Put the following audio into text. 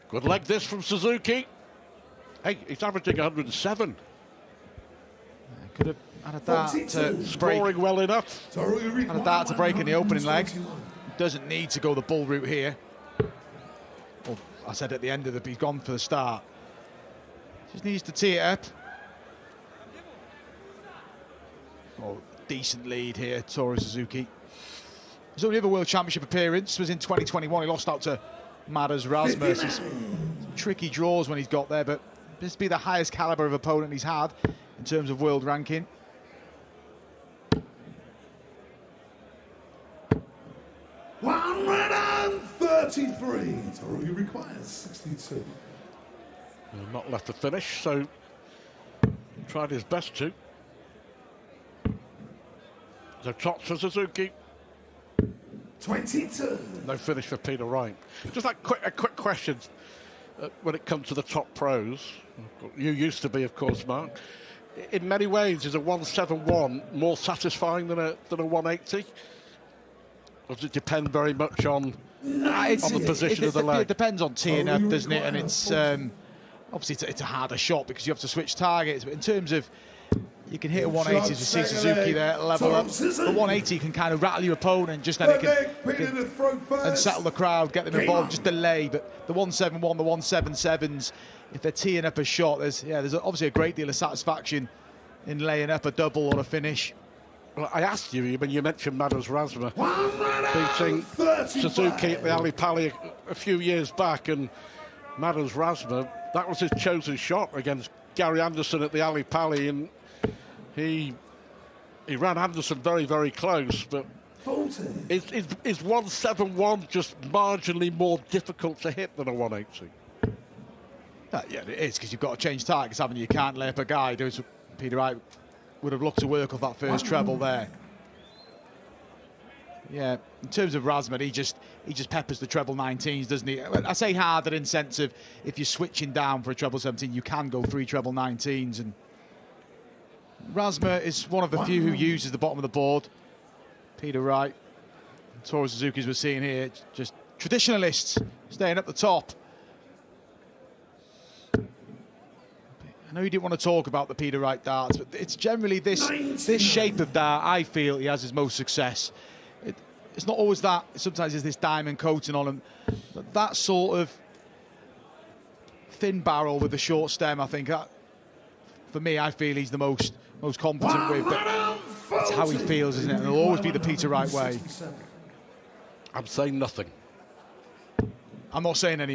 Good leg this from Suzuki. Hey, he's averaging 107. Could have had a dart to Scoring well enough. had a dart to break in the opening leg. Doesn't need to go the bull route here. Well, I said at the end of the, he's gone for the start. Just needs to tee it up. Oh, decent lead here, Toru Suzuki. His only other World Championship appearance was in 2021. He lost out to Madas Rasmus. Some tricky draws when he's got there, but this be the highest caliber of opponent he's had in terms of world ranking. $133. Toru requires 62. Not left to finish, so tried his best to. So top for Suzuki. 22. No finish for Peter Wright. Just like a quick question. When it comes to the top pros, you used to be, of course, Mark. In many ways, is a 171 more satisfying than a 180? Or does it depend very much on the position of the leg? It depends on teeing up, doesn't it? And it's obviously it's a harder shot because you have to switch targets. But in terms of, you can hit a 180 to see Suzuki there, level up. But 180 can kind of rattle your opponent, just then it can unsettle the crowd, get them involved, just delay. But the 171, the 177s, if they're teeing up a shot, there's obviously a great deal of satisfaction in laying up a double or a finish. Well, I asked you when you mentioned Madas Rasmus beating Suzuki at the Ali Pali a few years back, and Madas Rasmus, that was his chosen shot against Gary Anderson at the Ali Pali, and he ran Anderson very, very close. But is 171 just marginally more difficult to hit than a 180? Yeah, it is, because you've got to change targets, haven't you? You can't lay up a guy. Peter Wright would have looked to work off that first treble there. Yeah, in terms of Rasmus, he just peppers the treble 19s, doesn't he? I say harder in sense of, if you're switching down for a treble 17, you can go 3 treble 19s, and Rasmus is one of the few who uses the bottom of the board. Peter Wright, Toru Suzuki, as we're seeing here, just traditionalists staying up the top. I know you didn't want to talk about the Peter Wright darts, but it's generally this shape of dart, I feel, he has his most success. It's not always that. Sometimes there's this diamond coating on him. But that sort of thin barrel with the short stem, I think, that, for me, I feel he's the most competent with. But that's how he feels, isn't it? And it'll always be the Peter Wright way. I'm saying nothing. I'm not saying anything.